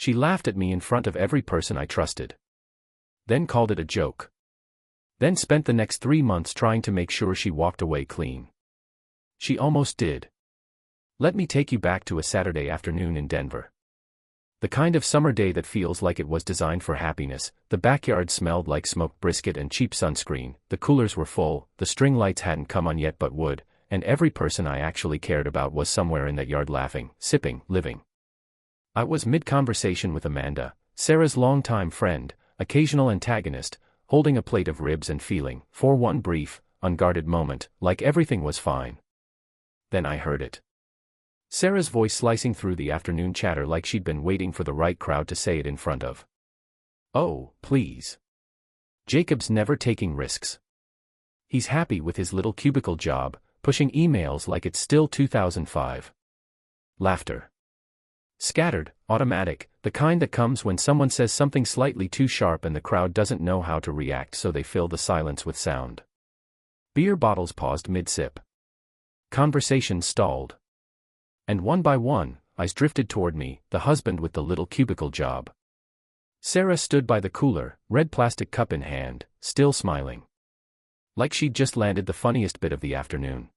She laughed at me in front of every person I trusted. Then called it a joke. Then spent the next 3 months trying to make sure she walked away clean. She almost did. Let me take you back to a Saturday afternoon in Denver. The kind of summer day that feels like it was designed for happiness. The backyard smelled like smoked brisket and cheap sunscreen, the coolers were full, the string lights hadn't come on yet but would, and every person I actually cared about was somewhere in that yard laughing, sipping, living. I was mid-conversation with Amanda, Sarah's longtime friend, occasional antagonist, holding a plate of ribs and feeling, for one brief, unguarded moment, like everything was fine. Then I heard it. Sarah's voice slicing through the afternoon chatter like she'd been waiting for the right crowd to say it in front of. Oh, please. Jacob's never taking risks. He's happy with his little cubicle job, pushing emails like it's still 2005. Laughter. Scattered, automatic, the kind that comes when someone says something slightly too sharp and the crowd doesn't know how to react, so they fill the silence with sound. Beer bottles paused mid-sip. Conversations stalled. And one by one, eyes drifted toward me, the husband with the little cubicle job. Sarah stood by the cooler, red plastic cup in hand, still smiling. Like she'd just landed the funniest bit of the afternoon.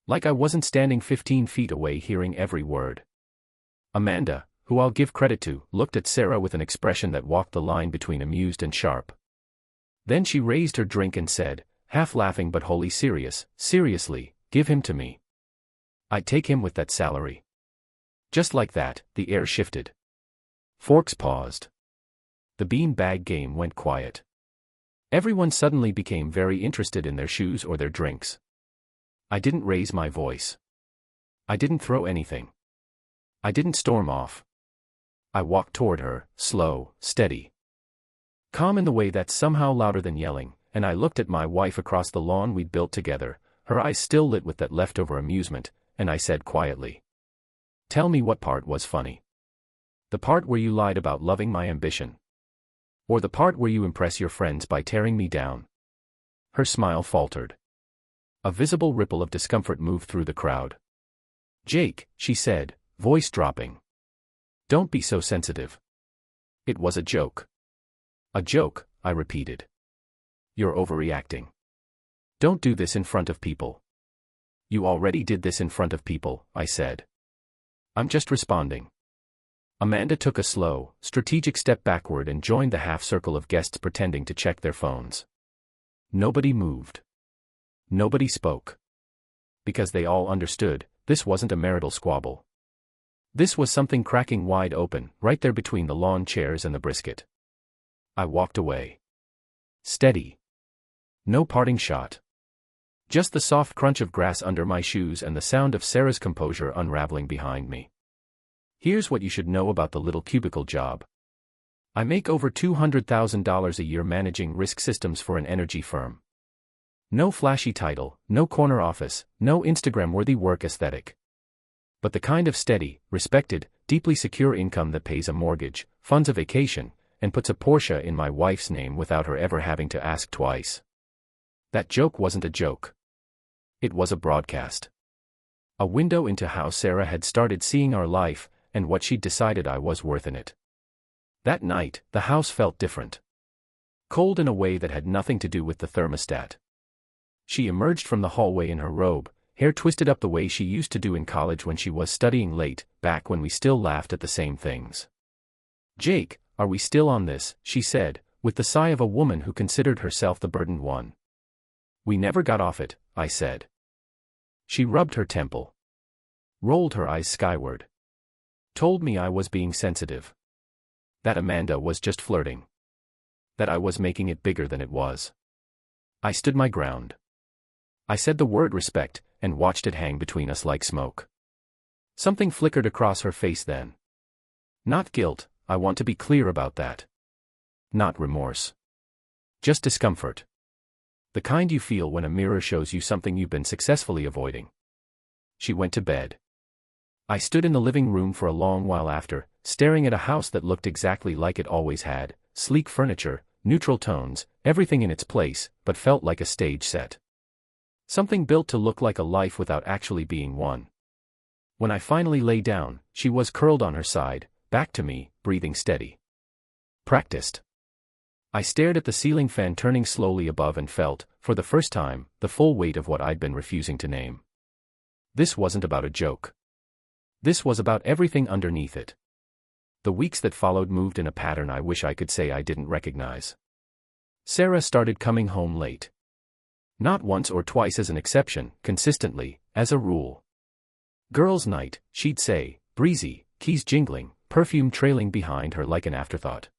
Like I wasn't standing 15 feet away hearing every word. Amanda, who I'll give credit to, looked at Sarah with an expression that walked the line between amused and sharp. Then she raised her drink and said, half laughing but wholly serious, seriously, give him to me. I'd take him with that salary. Just like that, the air shifted. Forks paused. The bean bag game went quiet. Everyone suddenly became very interested in their shoes or their drinks. I didn't raise my voice. I didn't throw anything. I didn't storm off. I walked toward her, slow, steady. Calm in the way that's somehow louder than yelling, and I looked at my wife across the lawn we'd built together, her eyes still lit with that leftover amusement, and I said quietly. Tell me what part was funny. The part where you lied about loving my ambition? Or the part where you impress your friends by tearing me down? Her smile faltered. A visible ripple of discomfort moved through the crowd. Jake, she said, voice dropping. Don't be so sensitive. It was a joke. A joke, I repeated. You're overreacting. Don't do this in front of people. You already did this in front of people, I said. I'm just responding. Amanda took a slow, strategic step backward and joined the half-circle of guests pretending to check their phones. Nobody moved. Nobody spoke. Because they all understood, this wasn't a marital squabble. This was something cracking wide open, right there between the lawn chairs and the brisket. I walked away. Steady. No parting shot. Just the soft crunch of grass under my shoes and the sound of Sarah's composure unraveling behind me. Here's what you should know about the little cubicle job. I make over $200,000 a year managing risk systems for an energy firm. No flashy title, no corner office, no Instagram-worthy work aesthetic. But the kind of steady, respected, deeply secure income that pays a mortgage, funds a vacation, and puts a Porsche in my wife's name without her ever having to ask twice. That joke wasn't a joke. It was a broadcast. A window into how Sarah had started seeing our life, and what she'd decided I was worth in it. That night, the house felt different. Cold in a way that had nothing to do with the thermostat. She emerged from the hallway in her robe, hair twisted up the way she used to do in college when she was studying late, back when we still laughed at the same things. Jake, are we still on this? She said, with the sigh of a woman who considered herself the burdened one. We never got off it, I said. She rubbed her temple. Rolled her eyes skyward. Told me I was being sensitive. That Amanda was just flirting. That I was making it bigger than it was. I stood my ground. I said the word respect, and watched it hang between us like smoke. Something flickered across her face then. Not guilt, I want to be clear about that. Not remorse. Just discomfort. The kind you feel when a mirror shows you something you've been successfully avoiding. She went to bed. I stood in the living room for a long while after, staring at a house that looked exactly like it always had, sleek furniture, neutral tones, everything in its place, but felt like a stage set. Something built to look like a life without actually being one. When I finally lay down, she was curled on her side, back to me, breathing steady. Practiced. I stared at the ceiling fan turning slowly above and felt, for the first time, the full weight of what I'd been refusing to name. This wasn't about a joke. This was about everything underneath it. The weeks that followed moved in a pattern I wish I could say I didn't recognize. Sarah started coming home late. Not once or twice as an exception, consistently, as a rule. Girls' night, she'd say, breezy, keys jingling, perfume trailing behind her like an afterthought.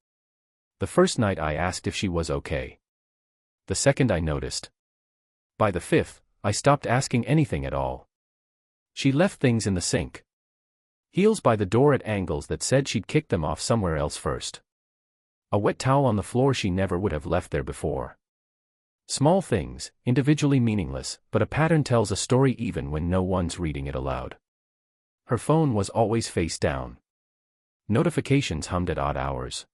The first night I asked if she was okay. The second I noticed. By the fifth, I stopped asking anything at all. She left things in the sink. Heels by the door at angles that said she'd kicked them off somewhere else first. A wet towel on the floor she never would have left there before. Small things, individually meaningless, but a pattern tells a story even when no one's reading it aloud. Her phone was always face down. Notifications hummed at odd hours.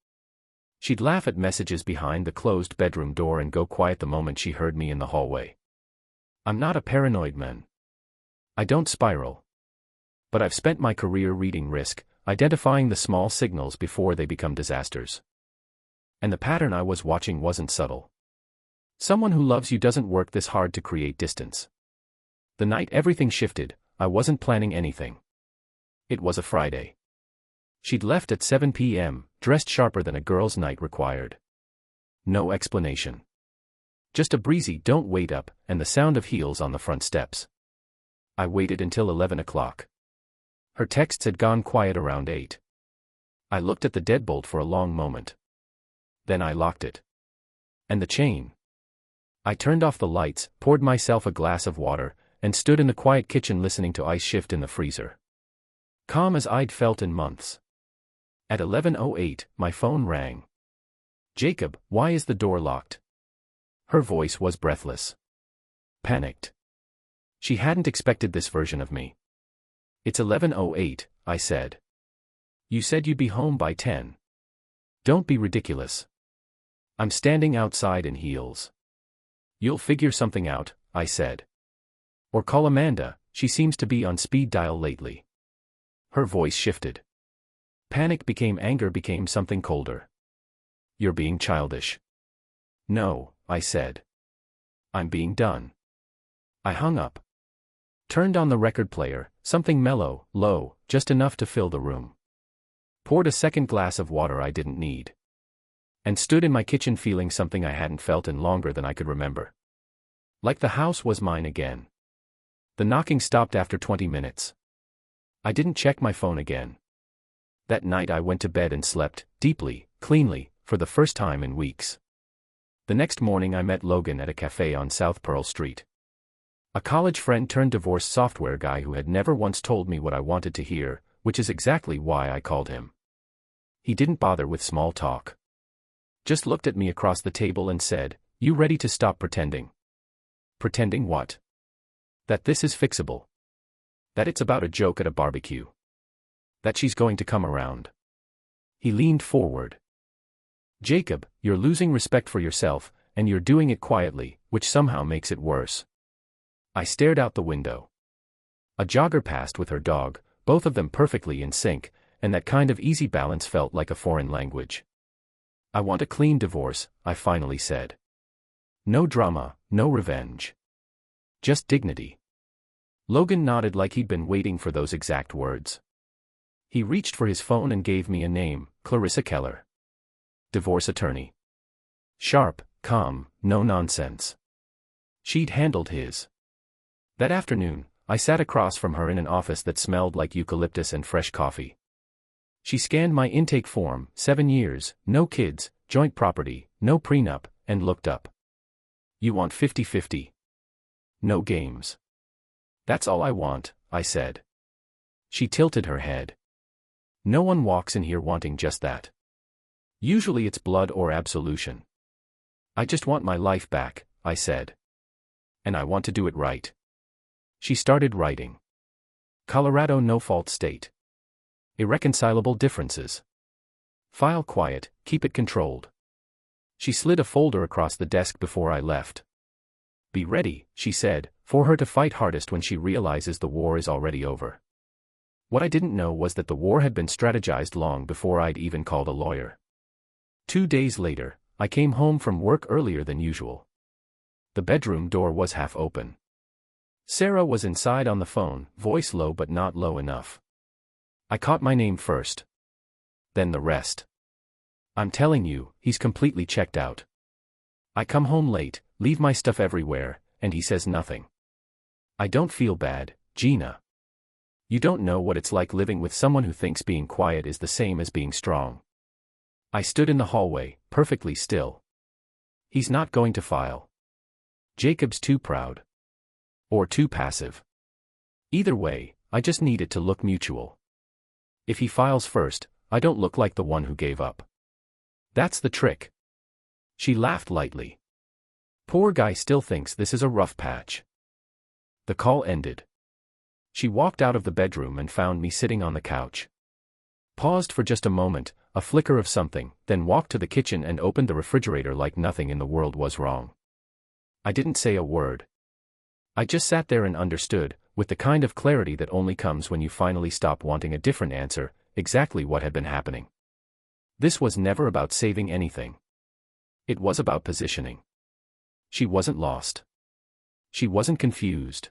She'd laugh at messages behind the closed bedroom door and go quiet the moment she heard me in the hallway. I'm not a paranoid man. I don't spiral. But I've spent my career reading risk, identifying the small signals before they become disasters. And the pattern I was watching wasn't subtle. Someone who loves you doesn't work this hard to create distance. The night everything shifted, I wasn't planning anything. It was a Friday. She'd left at 7 p.m., dressed sharper than a girl's night required. No explanation. Just a breezy "don't wait up" and the sound of heels on the front steps. I waited until 11 o'clock. Her texts had gone quiet around 8. I looked at the deadbolt for a long moment. Then I locked it. And the chain. I turned off the lights, poured myself a glass of water, and stood in the quiet kitchen listening to ice shift in the freezer. Calm as I'd felt in months. At 11:08, my phone rang. "Jacob, why is the door locked?" Her voice was breathless. Panicked. She hadn't expected this version of me. "It's 11:08, I said. "You said you'd be home by 10. Don't be ridiculous." "I'm standing outside in heels." "You'll figure something out," I said. "Or call Amanda, she seems to be on speed dial lately." Her voice shifted. Panic became anger, became something colder. "You're being childish." "No," I said. "I'm being done." I hung up. Turned on the record player, something mellow, low, just enough to fill the room. Poured a second glass of water I didn't need. And stood in my kitchen feeling something I hadn't felt in longer than I could remember. Like the house was mine again. The knocking stopped after 20 minutes. I didn't check my phone again. That night I went to bed and slept, deeply, cleanly, for the first time in weeks. The next morning I met Logan at a cafe on South Pearl Street. A college friend turned divorced software guy who had never once told me what I wanted to hear, which is exactly why I called him. He didn't bother with small talk. Just looked at me across the table and said, "You ready to stop pretending?" "Pretending what?" "That this is fixable. That it's about a joke at a barbecue. That she's going to come around." He leaned forward. "Jacob, you're losing respect for yourself, and you're doing it quietly, which somehow makes it worse." I stared out the window. A jogger passed with her dog, both of them perfectly in sync, and that kind of easy balance felt like a foreign language. "I want a clean divorce," I finally said. "No drama, no revenge. Just dignity." Logan nodded like he'd been waiting for those exact words. He reached for his phone and gave me a name, Clarissa Keller. Divorce attorney. Sharp, calm, no nonsense. She'd handled his. That afternoon, I sat across from her in an office that smelled like eucalyptus and fresh coffee. She scanned my intake form, 7 years, no kids, joint property, no prenup, and looked up. "You want 50-50. No games." "That's all I want," I said. She tilted her head. "No one walks in here wanting just that. Usually it's blood or absolution." "I just want my life back," I said. "And I want to do it right." She started writing. Colorado no-fault state. Irreconcilable differences. File quiet, keep it controlled. She slid a folder across the desk before I left. "Be ready," she said, "for her to fight hardest when she realizes the war is already over." What I didn't know was that the war had been strategized long before I'd even called a lawyer. 2 days later, I came home from work earlier than usual. The bedroom door was half open. Sarah was inside on the phone, voice low but not low enough. I caught my name first. Then the rest. I'm telling you, he's completely checked out. I come home late, leave my stuff everywhere, and he says nothing. I don't feel bad, Gina. You don't know what it's like living with someone who thinks being quiet is the same as being strong. I stood in the hallway, perfectly still. He's not going to file. Jacob's too proud. Or too passive. Either way, I just need it to look mutual. If he files first, I don't look like the one who gave up. That's the trick. She laughed lightly. Poor guy still thinks this is a rough patch. The call ended. She walked out of the bedroom and found me sitting on the couch. Paused for just a moment, a flicker of something, then walked to the kitchen and opened the refrigerator like nothing in the world was wrong. I didn't say a word. I just sat there and understood, with the kind of clarity that only comes when you finally stop wanting a different answer, exactly what had been happening. This was never about saving anything. It was about positioning. She wasn't lost. She wasn't confused.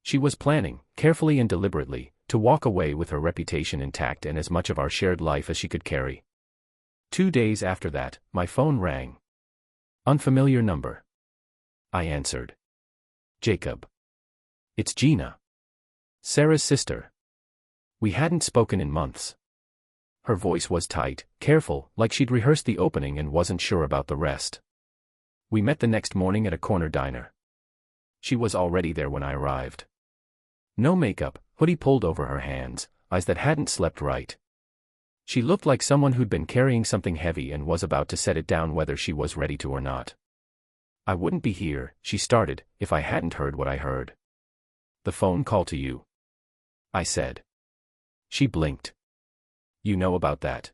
She was planning, carefully and deliberately, to walk away with her reputation intact and as much of our shared life as she could carry. 2 days after that, my phone rang. Unfamiliar number. I answered. Jacob. It's Gina. Sarah's sister. We hadn't spoken in months. Her voice was tight, careful, like she'd rehearsed the opening and wasn't sure about the rest. We met the next morning at a corner diner. She was already there when I arrived. No makeup, hoodie pulled over her hands, eyes that hadn't slept right. She looked like someone who'd been carrying something heavy and was about to set it down whether she was ready to or not. I wouldn't be here, she started, if I hadn't heard what I heard. The phone call to you. I said. She blinked. You know about that.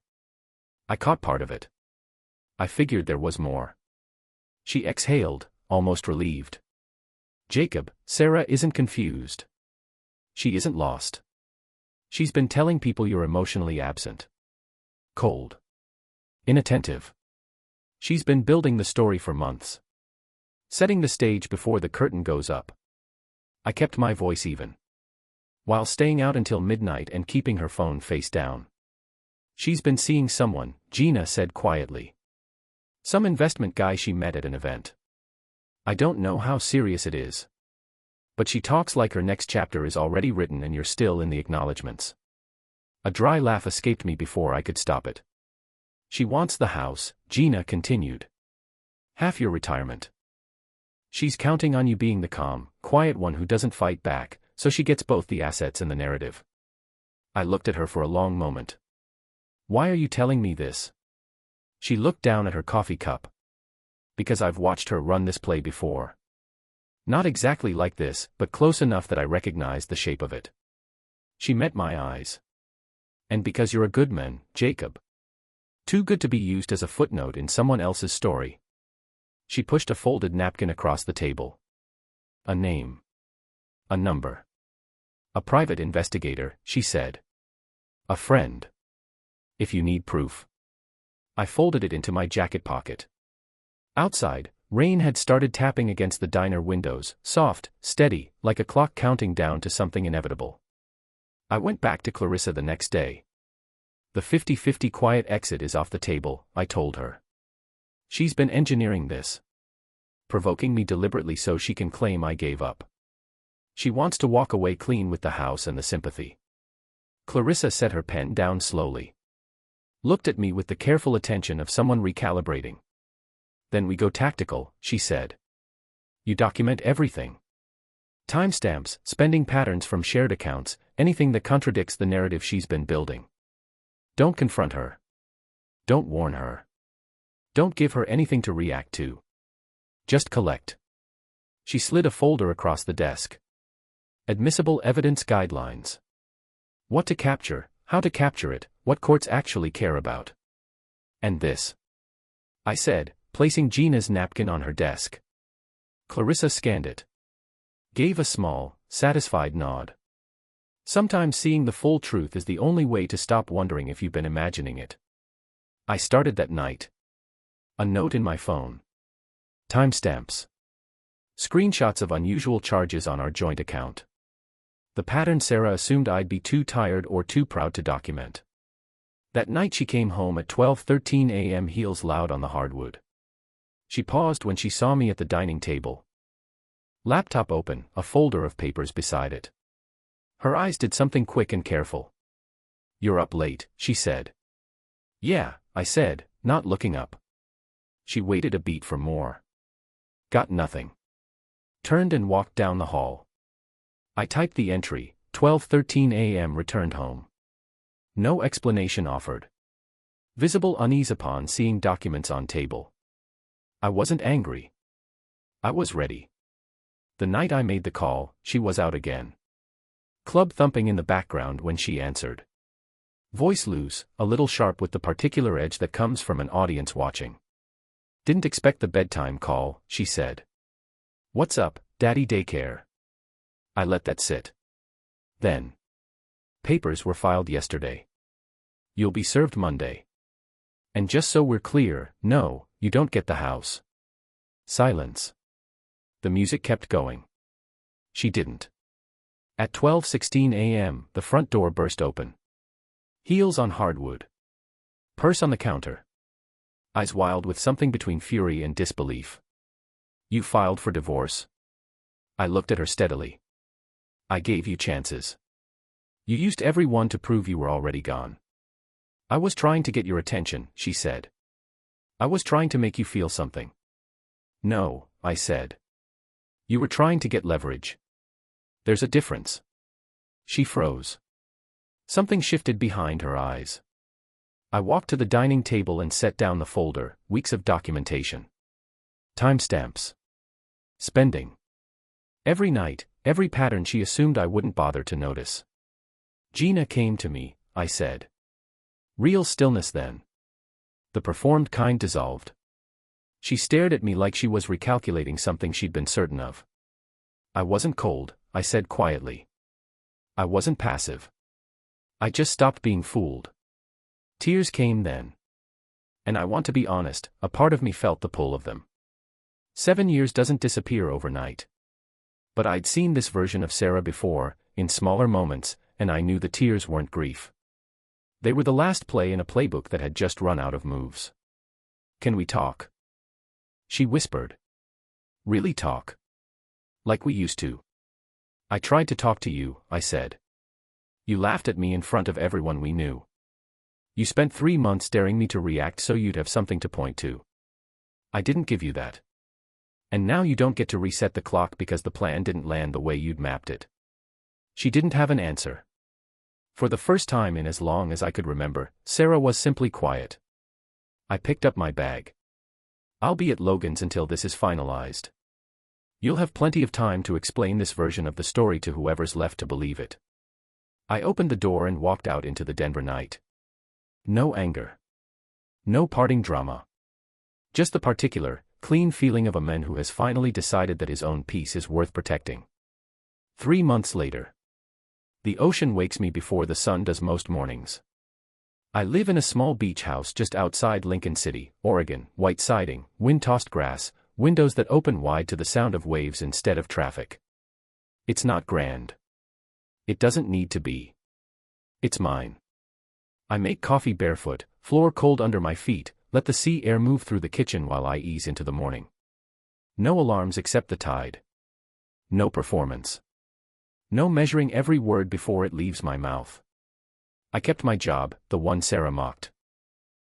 I caught part of it. I figured there was more. She exhaled, almost relieved. Jacob, Sarah isn't confused. She isn't lost. She's been telling people you're emotionally absent. Cold. Inattentive. She's been building the story for months. Setting the stage before the curtain goes up. I kept my voice even. While staying out until midnight and keeping her phone face down. She's been seeing someone, Gina said quietly. Some investment guy she met at an event. I don't know how serious it is. But she talks like her next chapter is already written and you're still in the acknowledgements. A dry laugh escaped me before I could stop it. She wants the house, Gina continued. Half your retirement. She's counting on you being the calm, quiet one who doesn't fight back, so she gets both the assets and the narrative. I looked at her for a long moment. Why are you telling me this? She looked down at her coffee cup. Because I've watched her run this play before. Not exactly like this, but close enough that I recognized the shape of it. She met my eyes. And because you're a good man, Jacob. Too good to be used as a footnote in someone else's story. She pushed a folded napkin across the table. A name. A number. A private investigator, she said. A friend. If you need proof. I folded it into my jacket pocket. Outside, rain had started tapping against the diner windows, soft, steady, like a clock counting down to something inevitable. I went back to Clarissa the next day. The 50-50 quiet exit is off the table, I told her. She's been engineering this. Provoking me deliberately so she can claim I gave up. She wants to walk away clean with the house and the sympathy. Clarissa set her pen down slowly. Looked at me with the careful attention of someone recalibrating. Then we go tactical, she said. You document everything. Timestamps, spending patterns from shared accounts, anything that contradicts the narrative she's been building. Don't confront her. Don't warn her. Don't give her anything to react to. Just collect. She slid a folder across the desk. Admissible evidence guidelines. What to capture, how to capture it, what courts actually care about. And this. I said, placing Gina's napkin on her desk. Clarissa scanned it. Gave a small, satisfied nod. Sometimes seeing the full truth is the only way to stop wondering if you've been imagining it. I started that night. A note in my phone. Timestamps. Screenshots of unusual charges on our joint account. The pattern Sarah assumed I'd be too tired or too proud to document. That night she came home at 12:13 a.m., heels loud on the hardwood. She paused when she saw me at the dining table. Laptop open, a folder of papers beside it. Her eyes did something quick and careful. "You're up late," she said. "Yeah," I said, not looking up. She waited a beat for more. Got nothing. Turned and walked down the hall. I typed the entry, 12:13 a.m. returned home. No explanation offered. Visible unease upon seeing documents on table. I wasn't angry. I was ready. The night I made the call, she was out again. Club thumping in the background when she answered. Voice loose, a little sharp with the particular edge that comes from an audience watching. "Didn't expect the bedtime call," she said. "What's up, Daddy Daycare?" I let that sit. Then. "Papers were filed yesterday. You'll be served Monday. And just so we're clear, no, you don't get the house." Silence. The music kept going. She didn't. At 12:16 a.m., the front door burst open. Heels on hardwood. Purse on the counter. Eyes wild with something between fury and disbelief. "You filed for divorce?" I looked at her steadily. "I gave you chances. You used every one to prove you were already gone." "I was trying to get your attention," she said. "I was trying to make you feel something." "No," I said. "You were trying to get leverage. There's a difference." She froze. Something shifted behind her eyes. I walked to the dining table and set down the folder, weeks of documentation. Timestamps. Spending. Every night, every pattern she assumed I wouldn't bother to notice. "Gina came to me," I said. Real stillness then. The performed kind dissolved. She stared at me like she was recalculating something she'd been certain of. "I wasn't cold," I said quietly. "I wasn't passive. I just stopped being fooled." Tears came then. And I want to be honest, a part of me felt the pull of them. 7 years doesn't disappear overnight. But I'd seen this version of Sarah before, in smaller moments, and I knew the tears weren't grief. They were the last play in a playbook that had just run out of moves. "Can we talk?" She whispered. "Really talk? Like we used to?" "I tried to talk to you," I said. "You laughed at me in front of everyone we knew. You spent 3 months daring me to react so you'd have something to point to. I didn't give you that. And now you don't get to reset the clock because the plan didn't land the way you'd mapped it." She didn't have an answer. For the first time in as long as I could remember, Sarah was simply quiet. I picked up my bag. "I'll be at Logan's until this is finalized. You'll have plenty of time to explain this version of the story to whoever's left to believe it." I opened the door and walked out into the Denver night. No anger. No parting drama. Just the particular, clean feeling of a man who has finally decided that his own peace is worth protecting. 3 months later. The ocean wakes me before the sun does most mornings. I live in a small beach house just outside Lincoln City, Oregon, white siding, wind-tossed grass, windows that open wide to the sound of waves instead of traffic. It's not grand. It doesn't need to be. It's mine. I make coffee barefoot, floor cold under my feet, let the sea air move through the kitchen while I ease into the morning. No alarms except the tide. No performance. No measuring every word before it leaves my mouth. I kept my job, the one Sarah mocked.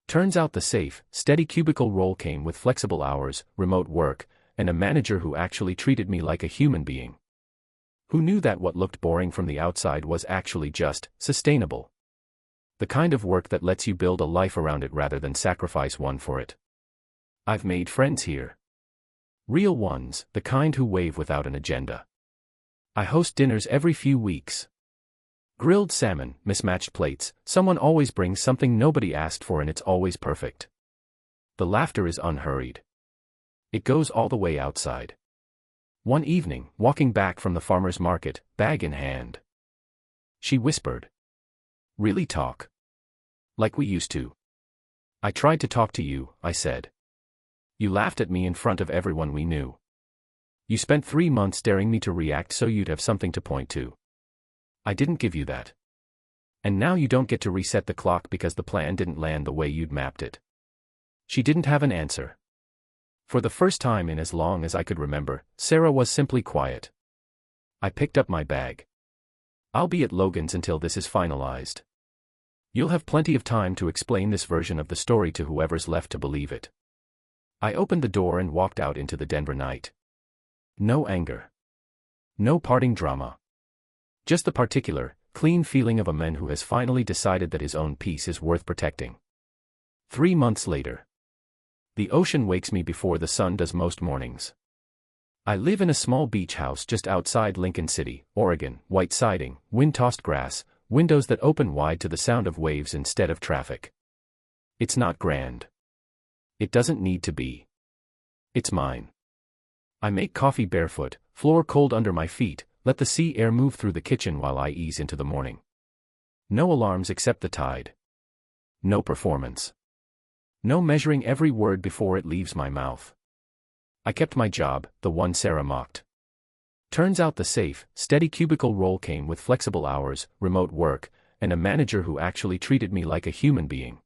Turns out the safe, steady cubicle role came with flexible hours, remote work, and a manager who actually treated me like a human being. Who knew that what looked boring from the outside was actually just sustainable. The kind of work that lets you build a life around it rather than sacrifice one for it. I've made friends here. Real ones, the kind who wave without an agenda. I host dinners every few weeks. Grilled salmon, mismatched plates, someone always brings something nobody asked for and it's always perfect. The laughter is unhurried. It goes all the way outside. One evening, walking back from the farmer's market, bag in hand. She whispered. Really talk? Like we used to. I tried to talk to you, I said. You laughed at me in front of everyone we knew. You spent 3 months daring me to react so you'd have something to point to. I didn't give you that. And now you don't get to reset the clock because the plan didn't land the way you'd mapped it. She didn't have an answer. For the first time in as long as I could remember, Sarah was simply quiet. I picked up my bag. I'll be at Logan's until this is finalized. You'll have plenty of time to explain this version of the story to whoever's left to believe it. I opened the door and walked out into the Denver night. No anger. No parting drama. Just the particular, clean feeling of a man who has finally decided that his own peace is worth protecting. 3 months later. The ocean wakes me before the sun does most mornings. I live in a small beach house just outside Lincoln City, Oregon, white siding, wind-tossed grass, windows that open wide to the sound of waves instead of traffic. It's not grand. It doesn't need to be. It's mine. I make coffee barefoot, floor cold under my feet, let the sea air move through the kitchen while I ease into the morning. No alarms except the tide. No performance. No measuring every word before it leaves my mouth. I kept my job, the one Sarah mocked. Turns out the safe, steady cubicle role came with flexible hours, remote work, and a manager who actually treated me like a human being.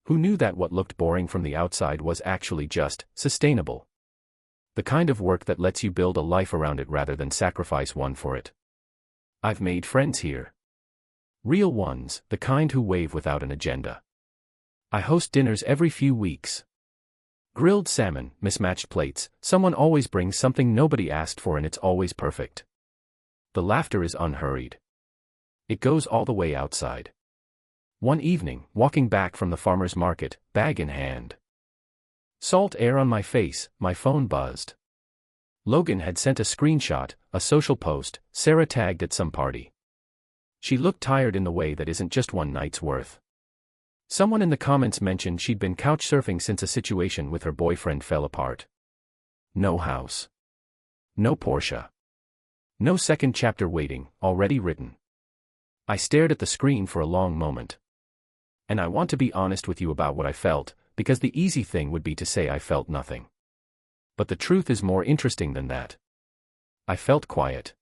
Who knew that what looked boring from the outside was actually just sustainable. The kind of work that lets you build a life around it rather than sacrifice one for it. I've made friends here. Real ones, the kind who wave without an agenda. I host dinners every few weeks. Grilled salmon, mismatched plates, someone always brings something nobody asked for and it's always perfect. The laughter is unhurried. It goes all the way outside. One evening, walking back from the farmer's market, bag in hand. Salt air on my face, my phone buzzed. Logan had sent a screenshot, a social post, Sarah tagged at some party. She looked tired in the way that isn't just one night's worth. Someone in the comments mentioned she'd been couch surfing since a situation with her boyfriend fell apart. No house. No Porsche. No second chapter waiting, already written. I stared at the screen for a long moment. And I want to be honest with you about what I felt, because the easy thing would be to say I felt nothing. But the truth is more interesting than that. I felt quiet.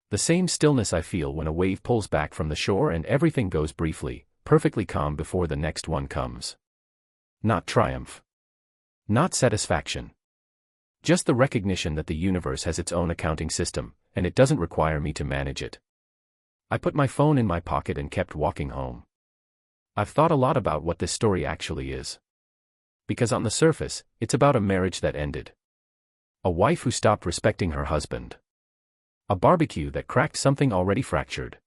The same stillness I feel when a wave pulls back from the shore and everything goes briefly, perfectly calm before the next one comes. Not triumph. Not satisfaction. Just the recognition that the universe has its own accounting system, and it doesn't require me to manage it. I put my phone in my pocket and kept walking home. I've thought a lot about what this story actually is. Because on the surface, it's about a marriage that ended. A wife who stopped respecting her husband. A barbecue that cracked something already fractured.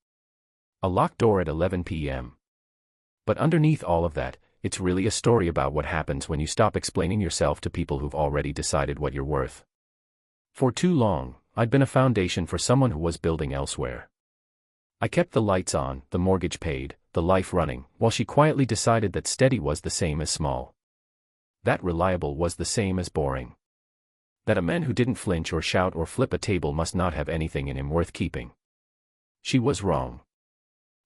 A locked door at 11 p.m. But underneath all of that, it's really a story about what happens when you stop explaining yourself to people who've already decided what you're worth. For too long, I'd been a foundation for someone who was building elsewhere. I kept the lights on, the mortgage paid, the life running, while she quietly decided that steady was the same as small. That reliable was the same as boring. That a man who didn't flinch or shout or flip a table must not have anything in him worth keeping. She was wrong.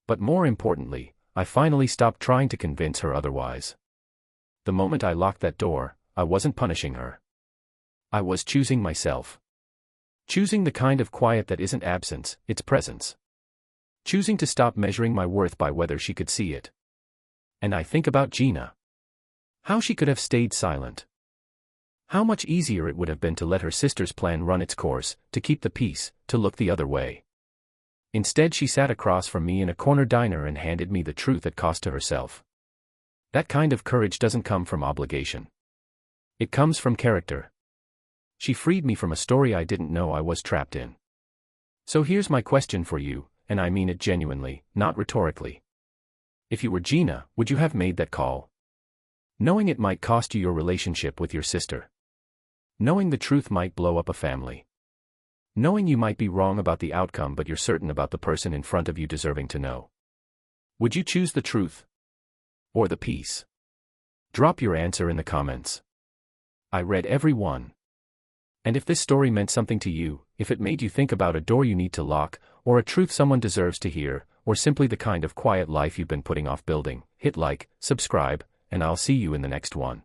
But more importantly, I finally stopped trying to convince her otherwise. The moment I locked that door, I wasn't punishing her. I was choosing myself. Choosing the kind of quiet that isn't absence, it's presence. Choosing to stop measuring my worth by whether she could see it. And I think about Gina. How she could have stayed silent. How much easier it would have been to let her sister's plan run its course, to keep the peace, to look the other way. Instead she sat across from me in a corner diner and handed me the truth at cost to herself. That kind of courage doesn't come from obligation. It comes from character. She freed me from a story I didn't know I was trapped in. So here's my question for you, and I mean it genuinely, not rhetorically. If you were Gina, would you have made that call? Knowing it might cost you your relationship with your sister. Knowing the truth might blow up a family. Knowing you might be wrong about the outcome but you're certain about the person in front of you deserving to know. Would you choose the truth? Or the peace? Drop your answer in the comments. I read every one. And if this story meant something to you, if it made you think about a door you need to lock, or a truth someone deserves to hear, or simply the kind of quiet life you've been putting off building, hit like, subscribe, and I'll see you in the next one.